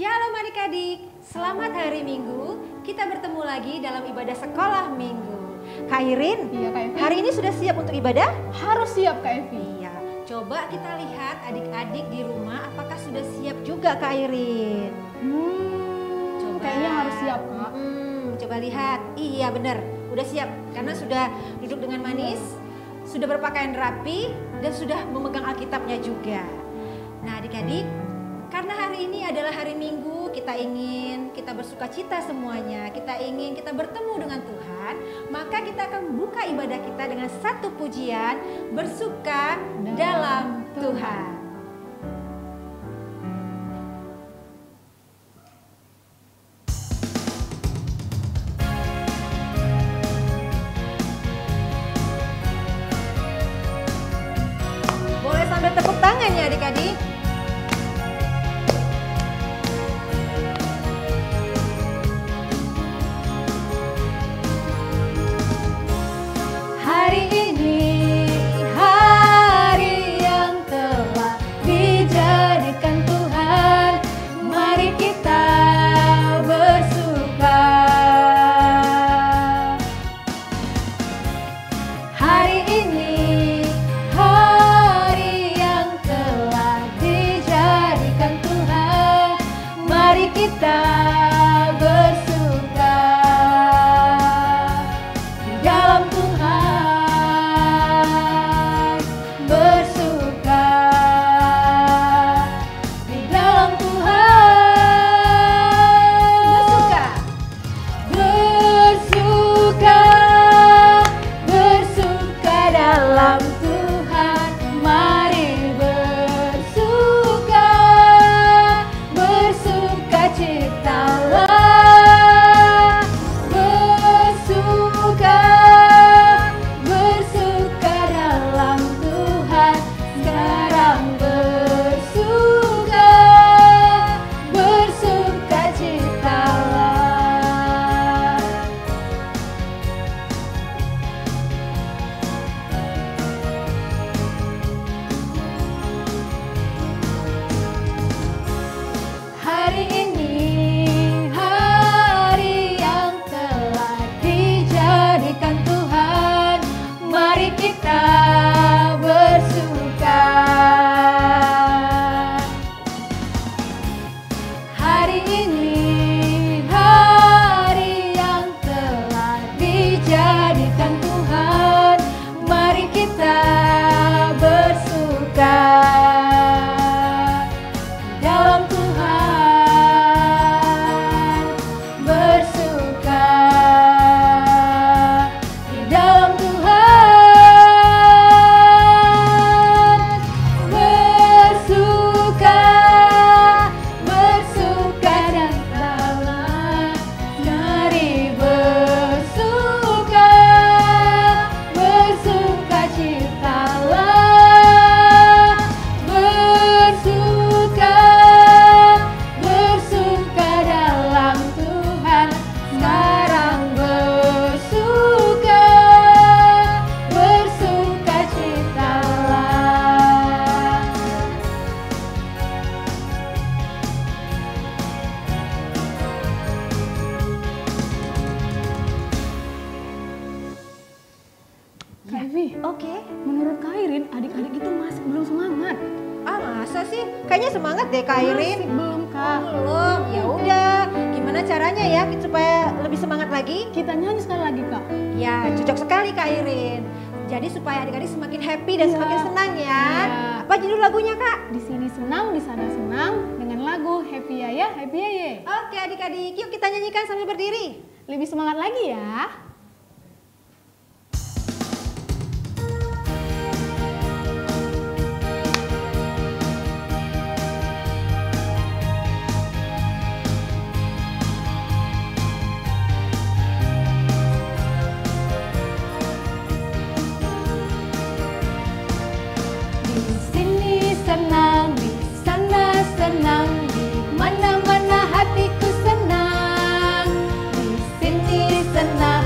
Shalom adik-adik, selamat hari Minggu. Kita bertemu lagi dalam ibadah sekolah Minggu. Kak Irin, Iya, Kak Evi. hari ini sudah siap untuk ibadah? Harus siap, Kak Evi. Iya, coba kita lihat adik-adik di rumah apakah sudah siap juga Kak Irin. Kayaknya harus siap, Kak. Coba lihat, iya benar, udah siap. Karena sudah duduk dengan manis, sudah berpakaian rapi, dan sudah memegang Alkitabnya juga. Nah adik-adik, karena hari ini adalah hari Minggu, kita bersuka cita semuanya, kita bertemu dengan Tuhan, maka kita akan buka ibadah kita dengan satu pujian, bersuka dalam Tuhan. Boleh sambil tepuk tangan ya adik-adik. Hari ini hari yang telah dijadikan Tuhan, mari kita bersuka. Hari ini hari yang telah dijadikan Tuhan, mari kita bersuka di dalam Tuhan, bersuka di dalam Tuhan, bersuka, bersuka dalam Tuhan, mari bersuka, bersuka citalah, bersuka, bersuka dalam Tuhan, sekarang bersuka, bersuka citalah. Hari ini hari yang telah dijadikan Tuhan, mari kita bersuka. Hari ini hari yang telah dijadikan Tuhan, mari kita bersuka dalam Tuhan, bersuka di dalam Tuhan, bersuka, bersuka dan dalam, mari bersuka, bersuka citalah, bersuka, bersuka dalam Tuhan, sekarang bersuka, bersuka citalah. Kak Evi, Oke. menurut Kak Irin, adik-adik itu masih belum semangat. Masa sih? Kayaknya semangat deh Kak Irin. Masih belum, Kak. Belum. Ya udah. Gimana caranya ya supaya lebih semangat lagi? Kita nyanyi sekali lagi, Kak. Ya, cocok sekali Kak Irin. Jadi supaya adik-adik semakin happy dan Iya. semakin senang ya. Iya. Apa judul lagunya Kak? Di sini senang, di sana senang dengan lagu Happy Ya, Happy Ya Ye. Oke adik-adik, yuk kita nyanyikan sambil berdiri. Lebih semangat lagi ya. Di sini senang, di sana senang, di mana-mana hatiku senang. Di sini senang,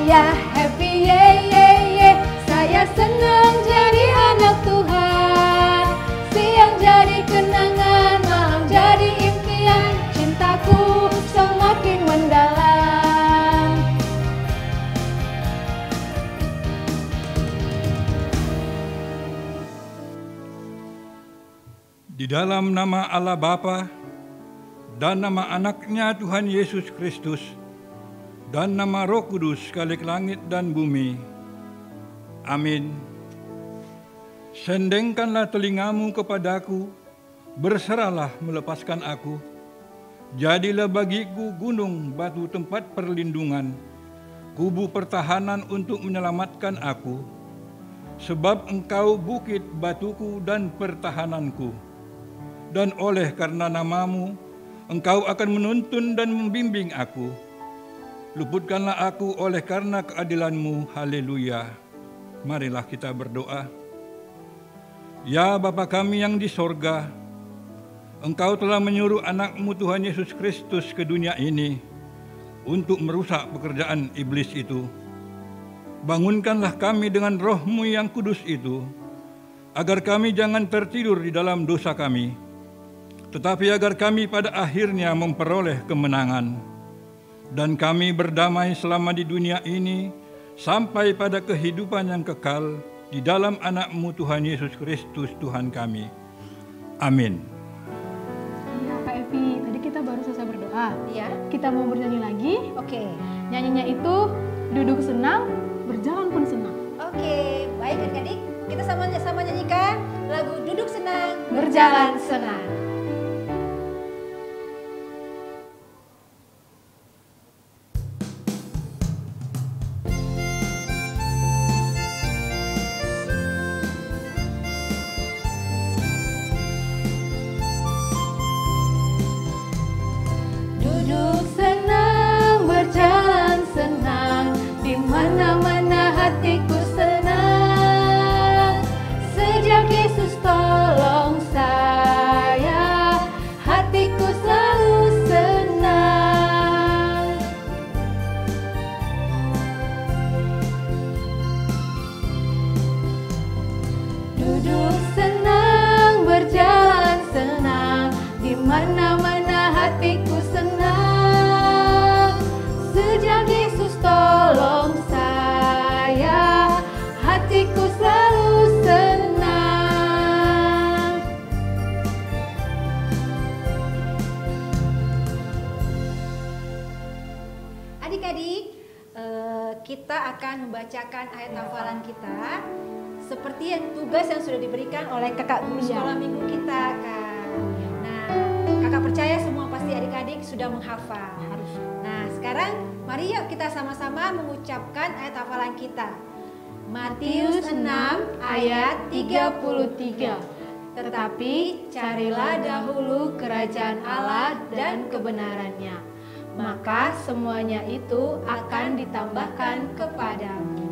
ya, happy ye ye ye. Saya senang jadi anak Tuhan. Siang jadi kenangan, malam jadi impian. Cintaku semakin mendalam. Di dalam nama Allah Bapa dan nama anaknya Tuhan Yesus Kristus dan nama Roh Kudus sekalik langit dan bumi. Amin. Sendengkanlah telingamu kepadaku, berserahlah melepaskan aku. Jadilah bagiku gunung batu tempat perlindungan, kubu pertahanan untuk menyelamatkan aku. Sebab Engkau bukit batuku dan pertahananku. Dan oleh karena namamu, Engkau akan menuntun dan membimbing aku. Luputkanlah aku oleh karena keadilan-Mu. Haleluya. Marilah kita berdoa. Ya Bapa kami yang di sorga, Engkau telah menyuruh anak-Mu Tuhan Yesus Kristus ke dunia ini untuk merusak pekerjaan iblis itu. Bangunkanlah kami dengan Roh-Mu yang kudus itu, agar kami jangan tertidur di dalam dosa kami, tetapi agar kami pada akhirnya memperoleh kemenangan. Dan kami berdamai selama di dunia ini, sampai pada kehidupan yang kekal di dalam anak-Mu Tuhan Yesus Kristus Tuhan kami. Amin. Iya Kak Evi, tadi kita baru selesai berdoa. Iya. Kita mau bernyanyi lagi. Oke. Nyanyinya itu duduk senang, berjalan pun senang. Oke, baik adik-adik, kita sama-sama nyanyikan lagu Duduk Senang, Berjalan Senang. Duduk senang, berjalan senang, di mana-mana hatiku senang. Sejak Yesus tolong saya, hatiku selalu senang. Duduk senang, berjalan senang, di mana-mana hatiku senang. Sejak Yesus tolong saya, hatiku selalu senang. Adik-adik, kita akan membacakan ayat hafalan kita seperti yang tugas yang sudah diberikan oleh kakak guru sekolah minggu kita, Kak. Nah, kakak percaya semua pasti adik-adik sudah menghafal. Harus. Nah, sekarang mari yuk kita sama-sama mengucapkan ayat hafalan kita. Matius 6 ayat 33. Tetapi carilah dahulu kerajaan Allah dan kebenarannya, maka semuanya itu akan ditambahkan kepadamu.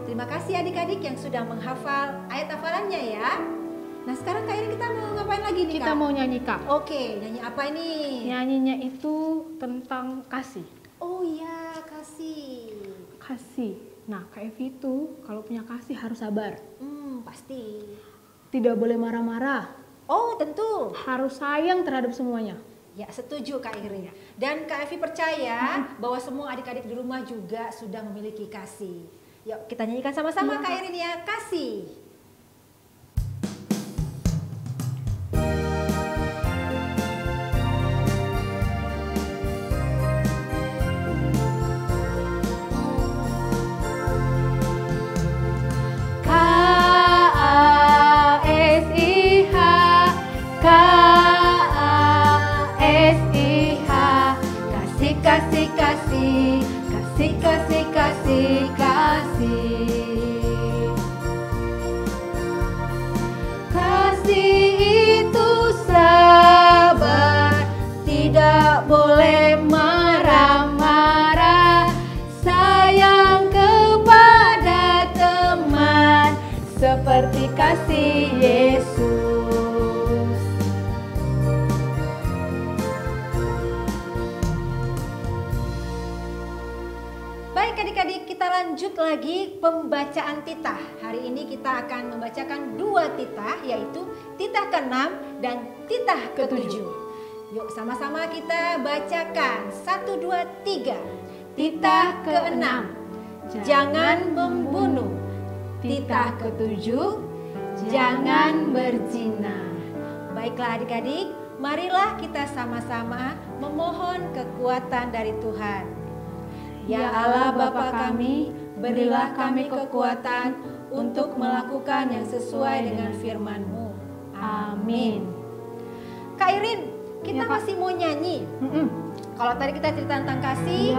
Terima kasih adik-adik yang sudah menghafal ayat hafalannya ya. Nah, sekarang Kak Irin kita mau ngapain lagi nih, Kak? Kita mau nyanyi Kak. Oke, nyanyi apa ini? Nyanyinya itu tentang kasih. Oh iya, kasih. Kasih. Nah Kak Evi itu kalau punya kasih harus sabar. Pasti. Tidak boleh marah-marah. Oh, tentu. Harus sayang terhadap semuanya. Ya, setuju Kak Irin. Dan Kak Evi percaya bahwa semua adik-adik di rumah juga sudah memiliki kasih. Yuk kita nyanyikan sama-sama Kak Irin ya, kasih. Kasih, kasih, kasih, kasih, kasih, kasih. Kasih itu sabar, tidak boleh marah-marah. Sayang kepada teman seperti kasih Yesus. Baik Baik adik-adik, kita lanjut lagi pembacaan titah. Hari ini kita akan membacakan 2 titah, yaitu titah ke-6 dan titah ke-7. Yuk sama-sama kita bacakan. 1, 2, 3. Titah ke-6, jangan membunuh. Titah ke-7, jangan berzina. Baiklah adik-adik, marilah kita sama-sama memohon kekuatan dari Tuhan. Ya Allah Bapa kami, berilah kami kekuatan untuk melakukan yang sesuai dengan firman-Mu. Amin. Kak Irin, kita masih mau nyanyi. Kalau tadi kita cerita tentang kasih,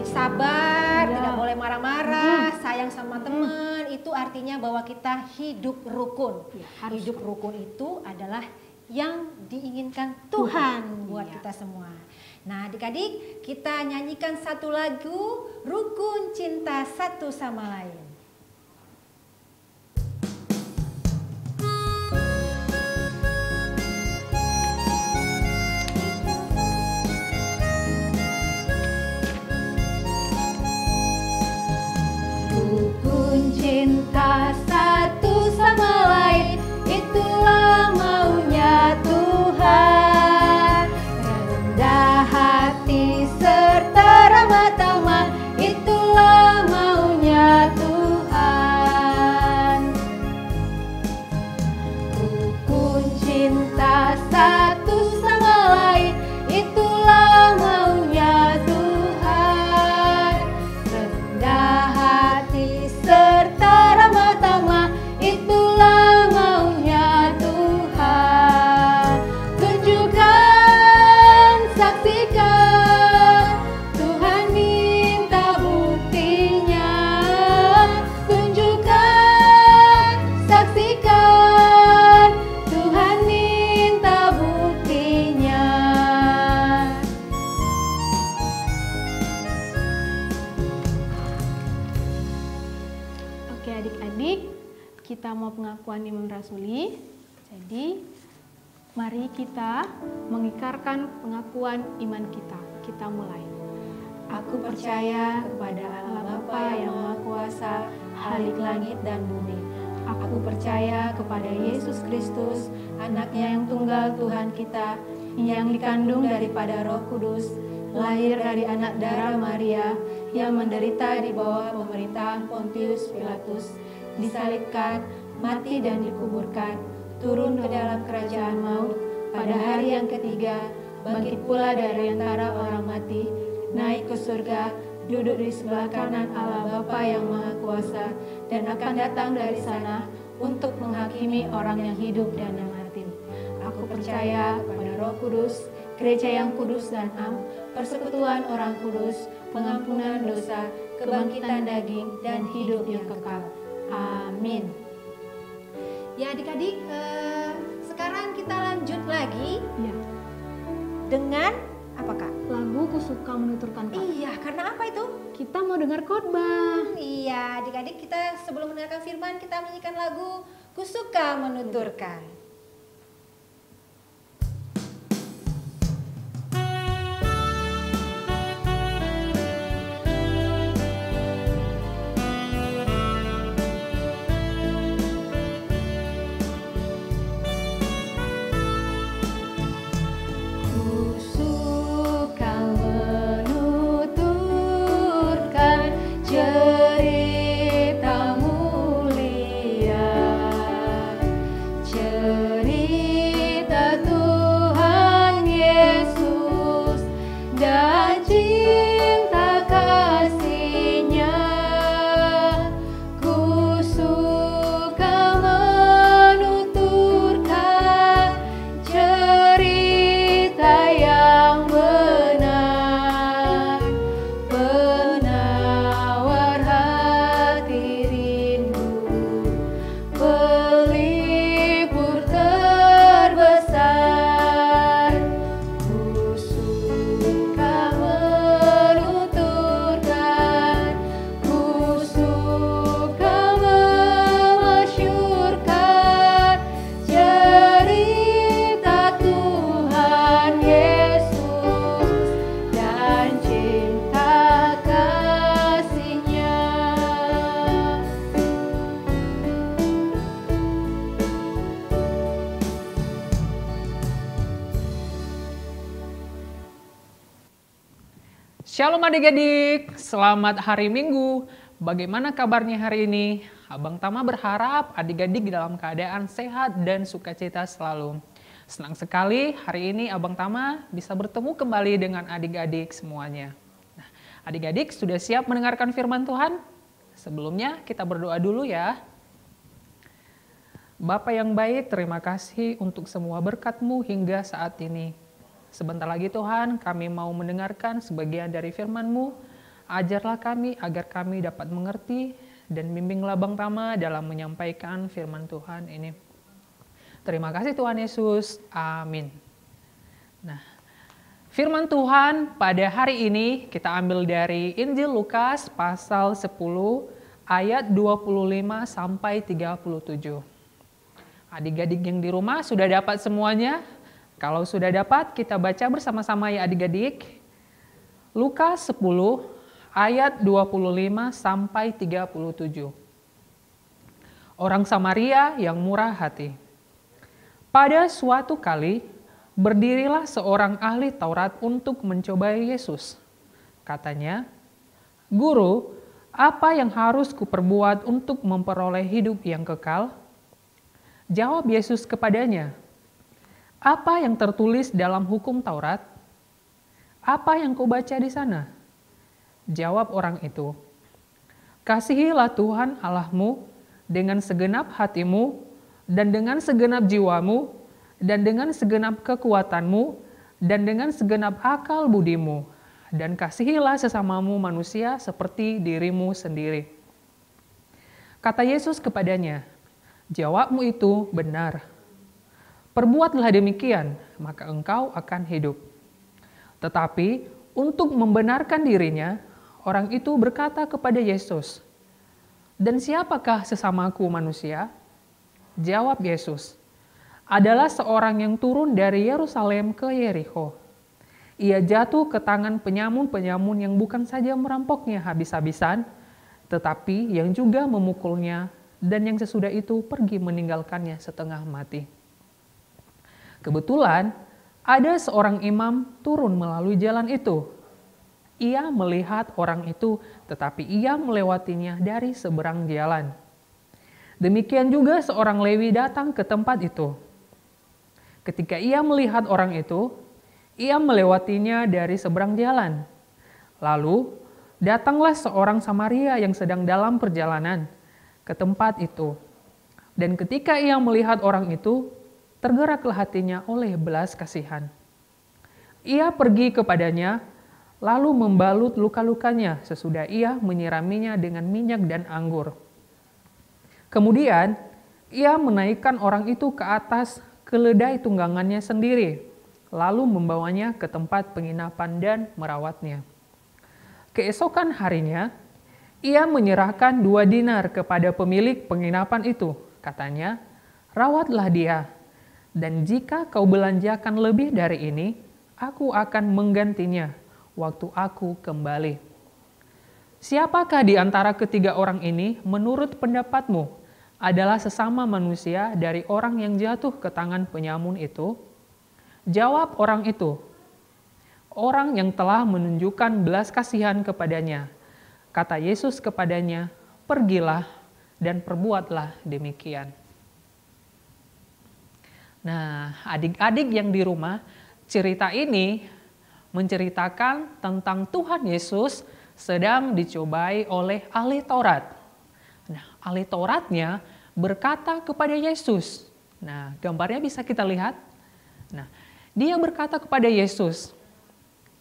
sabar, tidak boleh marah-marah, sayang sama teman, itu artinya bahwa kita hidup rukun. Hidup rukun itu adalah yang diinginkan Tuhan buat kita semua. Nah adik-adik, kita nyanyikan satu lagu, Rukun Cinta Satu Sama Lain. Rukun cinta satu sama lain, itulah maunya Tuhan. Rendah hati serta ramah tamah, itulah maunya Tuhan. Rukun cinta satu sama lain, itulah maunya Tuhan. Rendah hati serta ramah tamah, itulah maunya Tuhan. Tunjukkan, saksikan, Tuhan minta buktinya. Tunjukkan, saksikan, Tuhan minta buktinya. Oke adik-adik, kita mau pengakuan iman rasuli. Jadi mari kita mengikarkan pengakuan iman kita. Kita mulai. Aku percaya kepada Allah Bapa yang Maha Kuasa, Khalik langit dan bumi. Aku percaya kepada Yesus Kristus, anaknya yang tunggal Tuhan kita, yang dikandung daripada Roh Kudus, lahir dari anak darah Maria, yang menderita di bawah pemerintahan Pontius Pilatus, disalibkan, mati dan dikuburkan, turun ke dalam kerajaan maut, pada hari yang ketiga, bangkit pula dari antara orang mati, naik ke surga, duduk di sebelah kanan Allah Bapa yang Maha Kuasa, dan akan datang dari sana untuk menghakimi orang yang hidup dan yang mati. Aku percaya kepada Roh Kudus, gereja yang kudus dan am, persekutuan orang kudus, pengampunan dosa, kebangkitan daging, dan hidup yang kekal. Amin. Ya adik-adik, sekarang kita lanjut lagi Ya, dengan apa Kak? lagu Ku Suka Menuturkan Kau. Iya, karena apa itu? Kita mau dengar khotbah. Iya, adik-adik, kita sebelum mendengarkan firman kita menyanyikan lagu Ku Suka Menuturkan. Ku suka menuturkan cerita mulia, cerita Shalom adik-adik, selamat hari Minggu. Bagaimana kabarnya hari ini? Abang Tama berharap adik-adik dalam keadaan sehat dan sukacita selalu. Senang sekali hari ini Abang Tama bisa bertemu kembali dengan adik-adik semuanya. Nah, adik-adik sudah siap mendengarkan firman Tuhan? Sebelumnya kita berdoa dulu ya. Bapa yang baik, terima kasih untuk semua berkat-Mu hingga saat ini. Sebentar lagi Tuhan, kami mau mendengarkan sebagian dari firman-Mu. Ajarlah kami agar kami dapat mengerti dan bimbinglah Bang Tama dalam menyampaikan firman Tuhan ini. Terima kasih Tuhan Yesus. Amin. Nah, firman Tuhan pada hari ini kita ambil dari Injil Lukas pasal 10 ayat 25 sampai 37. Adik-adik yang di rumah sudah dapat semuanya? Kalau sudah dapat, kita baca bersama-sama ya adik-adik. Lukas 10 ayat 25 sampai 37. Orang Samaria yang murah hati. Pada suatu kali, berdirilah seorang ahli Taurat untuk mencobai Yesus. Katanya, "Guru, apa yang harus kuperbuat untuk memperoleh hidup yang kekal?" Jawab Yesus kepadanya, "Apa yang tertulis dalam hukum Taurat? Apa yang kau baca di sana?" Jawab orang itu, "Kasihilah Tuhan Allahmu dengan segenap hatimu, dan dengan segenap jiwamu, dan dengan segenap kekuatanmu, dan dengan segenap akal budimu, dan kasihilah sesamamu manusia seperti dirimu sendiri." Kata Yesus kepadanya, "Jawabmu itu benar. Perbuatlah demikian, maka engkau akan hidup." Tetapi untuk membenarkan dirinya, orang itu berkata kepada Yesus, "Dan siapakah sesamaku manusia?" Jawab Yesus, "Adalah seorang yang turun dari Yerusalem ke Yerikho. Ia jatuh ke tangan penyamun-penyamun yang bukan saja merampoknya habis-habisan, tetapi yang juga memukulnya, dan yang sesudah itu pergi meninggalkannya setengah mati. Kebetulan ada seorang imam turun melalui jalan itu. Ia melihat orang itu, tetapi ia melewatinya dari seberang jalan. Demikian juga seorang Lewi datang ke tempat itu. Ketika ia melihat orang itu, ia melewatinya dari seberang jalan. Lalu datanglah seorang Samaria yang sedang dalam perjalanan ke tempat itu. Dan ketika ia melihat orang itu, tergeraklah hatinya oleh belas kasihan. Ia pergi kepadanya, lalu membalut luka-lukanya sesudah ia menyiraminya dengan minyak dan anggur. Kemudian ia menaikkan orang itu ke atas keledai tunggangannya sendiri, lalu membawanya ke tempat penginapan dan merawatnya. Keesokan harinya, ia menyerahkan 2 dinar kepada pemilik penginapan itu. Katanya, "Rawatlah dia, dan jika kau belanjakan lebih dari ini, aku akan menggantinya waktu aku kembali." Siapakah di antara ketiga orang ini menurut pendapatmu adalah sesama manusia dari orang yang jatuh ke tangan penyamun itu? Jawab orang itu, "Orang yang telah menunjukkan belas kasihan kepadanya." Kata Yesus kepadanya, "Pergilah dan perbuatlah demikian." Nah, adik-adik yang di rumah, cerita ini menceritakan tentang Tuhan Yesus sedang dicobai oleh ahli Taurat. Nah, ahli Tauratnya berkata kepada Yesus. Nah, gambarnya bisa kita lihat. Nah, dia berkata kepada Yesus,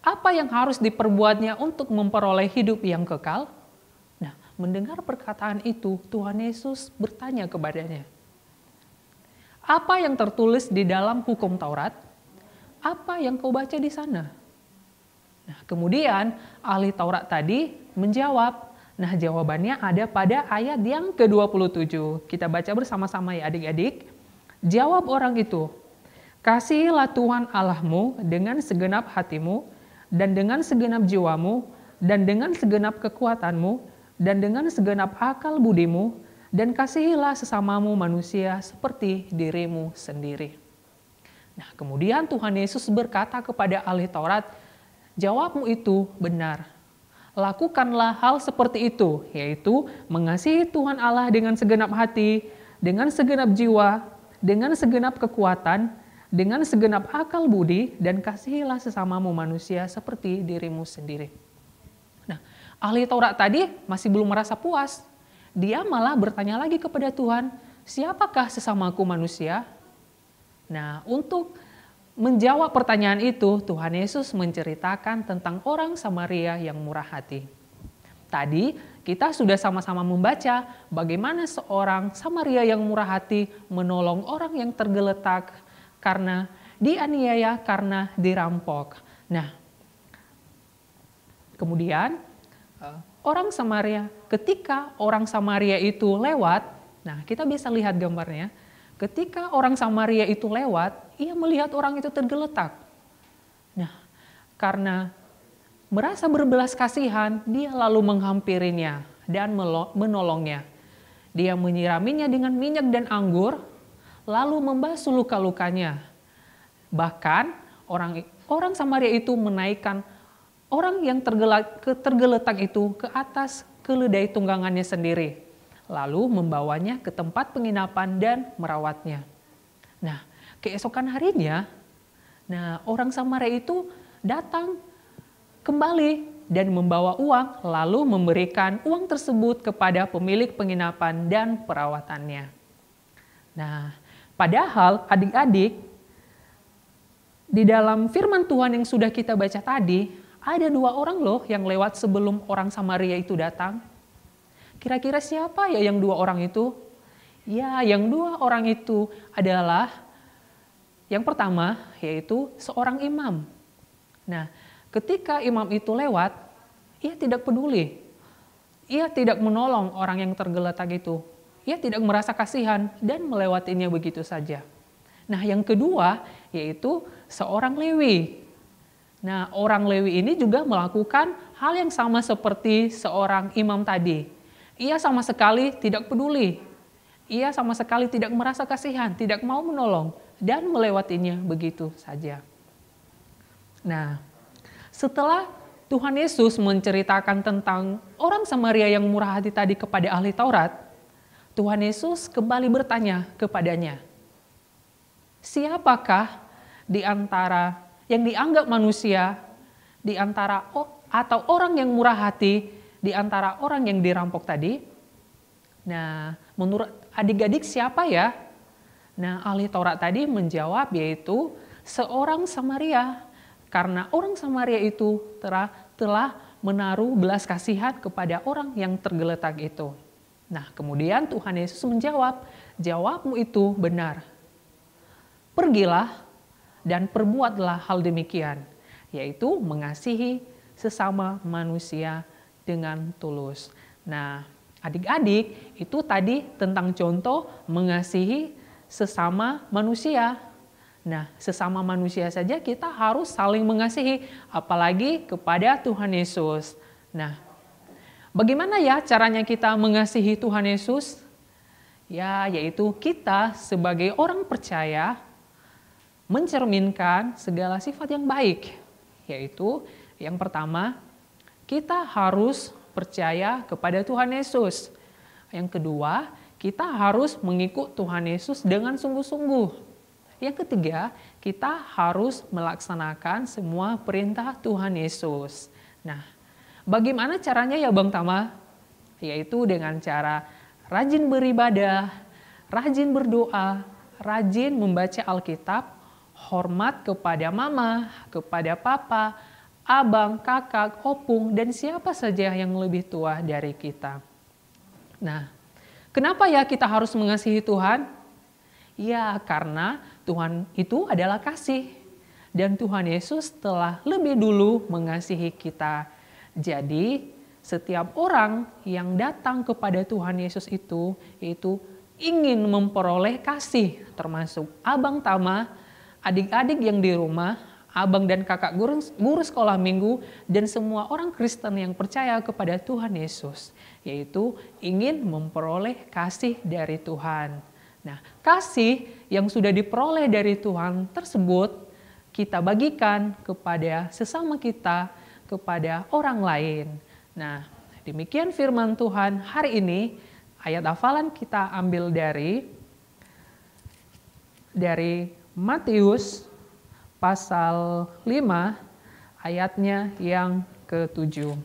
apa yang harus diperbuatnya untuk memperoleh hidup yang kekal? Nah, mendengar perkataan itu, Tuhan Yesus bertanya kepadanya, apa yang tertulis di dalam hukum Taurat? Apa yang kau baca di sana? Nah, kemudian ahli Taurat tadi menjawab. Nah, jawabannya ada pada ayat yang ke-27. Kita baca bersama-sama ya adik-adik. Jawab orang itu, "Kasihilah Tuhan Allahmu dengan segenap hatimu, dan dengan segenap jiwamu, dan dengan segenap kekuatanmu, dan dengan segenap akal budimu, dan kasihilah sesamamu manusia seperti dirimu sendiri." Nah, kemudian Tuhan Yesus berkata kepada ahli Taurat, jawabmu itu benar. Lakukanlah hal seperti itu, yaitu mengasihi Tuhan Allah dengan segenap hati, dengan segenap jiwa, dengan segenap kekuatan, dengan segenap akal budi, dan kasihilah sesamamu manusia seperti dirimu sendiri. Nah, ahli Taurat tadi masih belum merasa puas. Dia malah bertanya lagi kepada Tuhan, siapakah sesamaku manusia? Nah, untuk menjawab pertanyaan itu, Tuhan Yesus menceritakan tentang orang Samaria yang murah hati. Tadi kita sudah sama-sama membaca bagaimana seorang Samaria yang murah hati menolong orang yang tergeletak karena dianiaya, karena dirampok. Nah, kemudian orang Samaria, ketika orang Samaria itu lewat, nah kita bisa lihat gambarnya. Ketika orang Samaria itu lewat, ia melihat orang itu tergeletak. Nah, karena merasa berbelas kasihan, dia lalu menghampirinya dan menolongnya. Dia menyiraminya dengan minyak dan anggur, lalu membasuh luka-lukanya. Bahkan orang Samaria itu menaikkan orang yang tergeletak itu ke atas keledai tunggangannya sendiri, lalu membawanya ke tempat penginapan dan merawatnya. Nah, keesokan harinya, orang Samaria itu datang kembali dan membawa uang, lalu memberikan uang tersebut kepada pemilik penginapan dan perawatannya. Nah, padahal adik-adik, di dalam firman Tuhan yang sudah kita baca tadi, ada 2 orang loh yang lewat sebelum orang Samaria itu datang. Kira-kira siapa ya yang 2 orang itu? Ya, yang 2 orang itu adalah yang pertama, yaitu seorang imam. Nah, ketika imam itu lewat, ia tidak peduli. Ia tidak menolong orang yang tergeletak itu. Ia tidak merasa kasihan dan melewatinya begitu saja. Nah, yang kedua, yaitu seorang Lewi. Nah, orang Lewi ini juga melakukan hal yang sama seperti seorang imam tadi. Ia sama sekali tidak peduli. Ia sama sekali tidak merasa kasihan, tidak mau menolong, dan melewatinya begitu saja. Nah, setelah Tuhan Yesus menceritakan tentang orang Samaria yang murah hati tadi kepada ahli Taurat, Tuhan Yesus kembali bertanya kepadanya, siapakah di antara yang dianggap manusia, di antara atau orang yang murah hati, di antara orang yang dirampok tadi? Nah, menurut adik-adik siapa ya? Nah, ahli Taurat tadi menjawab yaitu seorang Samaria. Karena orang Samaria itu telah menaruh belas kasihan kepada orang yang tergeletak itu. Nah, kemudian Tuhan Yesus menjawab, jawabmu itu benar. Pergilah dan perbuatlah hal demikian, yaitu mengasihi sesama manusia dengan tulus. Nah, adik-adik, itu tadi tentang contoh mengasihi sesama manusia. Nah, sesama manusia saja kita harus saling mengasihi, apalagi kepada Tuhan Yesus. Nah, bagaimana ya caranya kita mengasihi Tuhan Yesus? Ya, yaitu kita sebagai orang percaya mencerminkan segala sifat yang baik. Yaitu yang pertama, kita harus percaya kepada Tuhan Yesus. Yang kedua, kita harus mengikut Tuhan Yesus dengan sungguh-sungguh. Yang ketiga, kita harus melaksanakan semua perintah Tuhan Yesus. Nah, bagaimana caranya ya Bang Tama? Yaitu dengan cara rajin beribadah, rajin berdoa, rajin membaca Alkitab, hormat kepada mama, kepada papa, abang, kakak, opung, dan siapa saja yang lebih tua dari kita. Nah, kenapa ya kita harus mengasihi Tuhan? Ya, karena Tuhan itu adalah kasih. Dan Tuhan Yesus telah lebih dulu mengasihi kita. Jadi, setiap orang yang datang kepada Tuhan Yesus itu ingin memperoleh kasih, termasuk Abang Tama, adik-adik yang di rumah, abang dan kakak guru sekolah minggu, dan semua orang Kristen yang percaya kepada Tuhan Yesus, yaitu ingin memperoleh kasih dari Tuhan. Nah, kasih yang sudah diperoleh dari Tuhan tersebut kita bagikan kepada sesama kita, kepada orang lain. Nah, demikian firman Tuhan hari ini. Ayat hafalan kita ambil dari Matius pasal 5 ayatnya yang ke-7.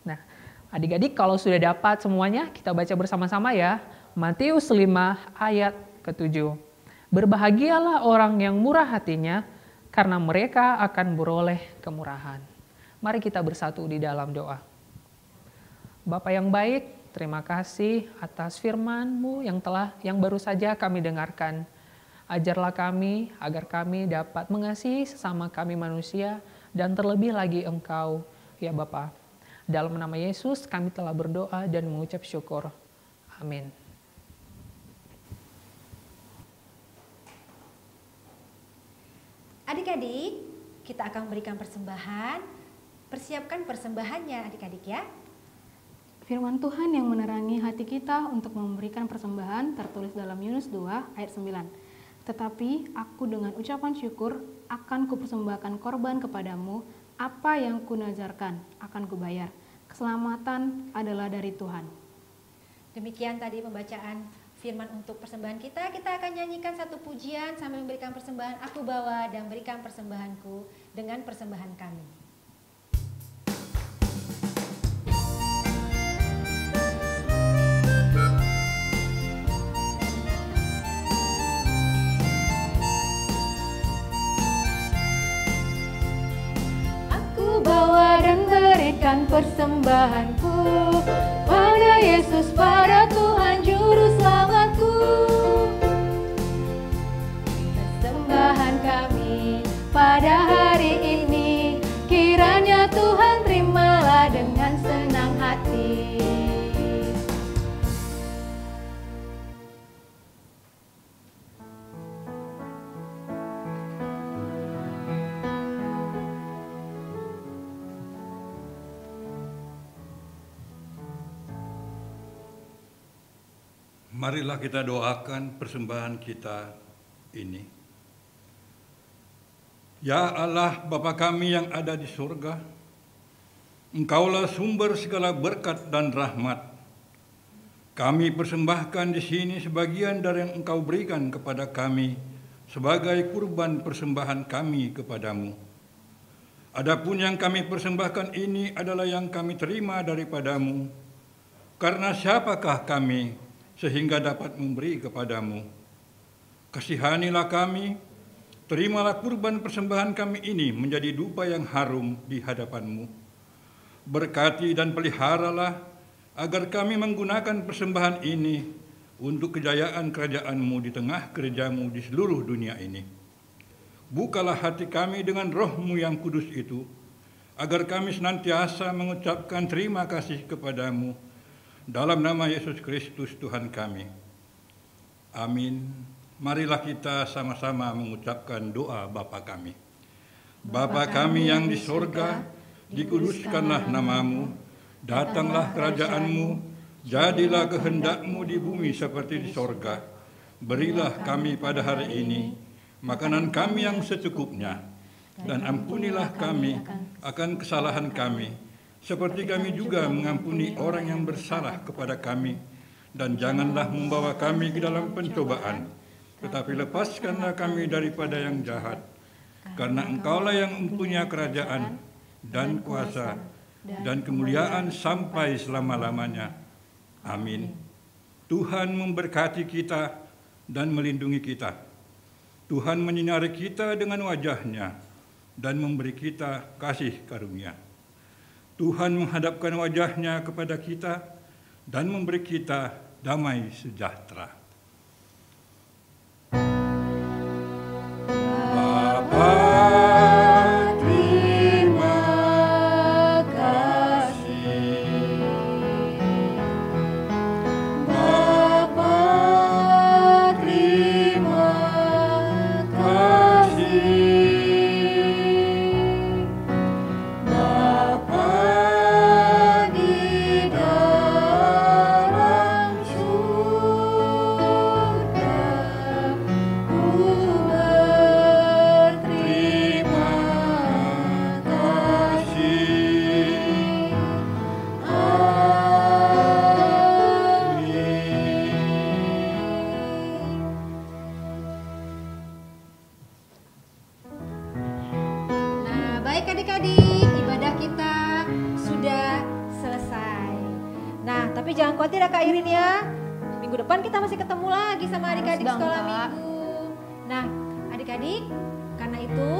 Nah, adik-adik kalau sudah dapat semuanya, kita baca bersama-sama ya. Matius 5 ayat ke-7. Berbahagialah orang yang murah hatinya, karena mereka akan beroleh kemurahan. Mari kita bersatu di dalam doa. Bapa yang baik, terima kasih atas firman-Mu yang baru saja kami dengarkan. Ajarlah kami agar kami dapat mengasihi sesama kami manusia dan terlebih lagi Engkau, ya Bapa. Dalam nama Yesus kami telah berdoa dan mengucap syukur. Amin. Adik-adik, kita akan memberikan persembahan. Persiapkan persembahannya adik-adik ya. Firman Tuhan yang menerangi hati kita untuk memberikan persembahan tertulis dalam Yunus 2 ayat 9. Tetapi aku dengan ucapan syukur akan kupersembahkan korban kepadamu, apa yang kunazarkan akan kubayar. Keselamatan adalah dari Tuhan. Demikian tadi pembacaan firman untuk persembahan kita. Kita akan nyanyikan satu pujian sambil memberikan persembahan. Aku bawa dan berikan persembahanku dengan persembahan kami. Bawa dan berikan persembahanku pada Yesus, pada Tuhan Juru Selamatku. Persembahan kami pada hari ini, kiranya Tuhan terimalah dengan senang hati. Marilah kita doakan persembahan kita ini. Ya Allah, Bapa kami yang ada di surga, Engkaulah sumber segala berkat dan rahmat. Kami persembahkan di sini sebagian dari yang Engkau berikan kepada kami sebagai kurban persembahan kami kepadamu. Adapun yang kami persembahkan ini adalah yang kami terima daripadamu, karena siapakah kami sehingga dapat memberi kepadamu. Kasihanilah kami, terimalah kurban persembahan kami ini menjadi dupa yang harum di hadapan-Mu. Berkati dan peliharalah agar kami menggunakan persembahan ini untuk kejayaan kerajaan-Mu di tengah kerja-Mu di seluruh dunia ini. Bukalah hati kami dengan Roh-Mu yang kudus itu, agar kami senantiasa mengucapkan terima kasih kepadamu, dalam nama Yesus Kristus Tuhan kami. Amin. Marilah kita sama-sama mengucapkan doa Bapa kami. Bapa kami yang di sorga, dikuduskanlah namamu, datanglah kerajaan-Mu, jadilah kehendak-Mu di bumi seperti di sorga. Berilah kami pada hari ini makanan kami yang secukupnya, dan ampunilah kami akan kesalahan kami, seperti kami juga mengampuni orang yang bersalah kepada kami. Dan janganlah membawa kami ke dalam pencobaan, tetapi lepaskanlah kami daripada yang jahat. Karena Engkaulah yang mempunyai kerajaan dan kuasa dan kemuliaan sampai selama-lamanya. Amin. Tuhan memberkati kita dan melindungi kita. Tuhan menyinari kita dengan wajah-Nya dan memberi kita kasih karunia. Tuhan menghadapkan wajah-Nya kepada kita dan memberi kita damai sejahtera. Bapa, terima kasih. Bapa, terima kasih. Di dalam surga. Baik adik-adik, ibadah kita sudah selesai. Nah, tapi jangan khawatir ya Kak Irin ya. Minggu depan kita masih ketemu lagi sama adik-adik Harus dong, sekolah Kak. minggu. Nah, adik-adik, karena itu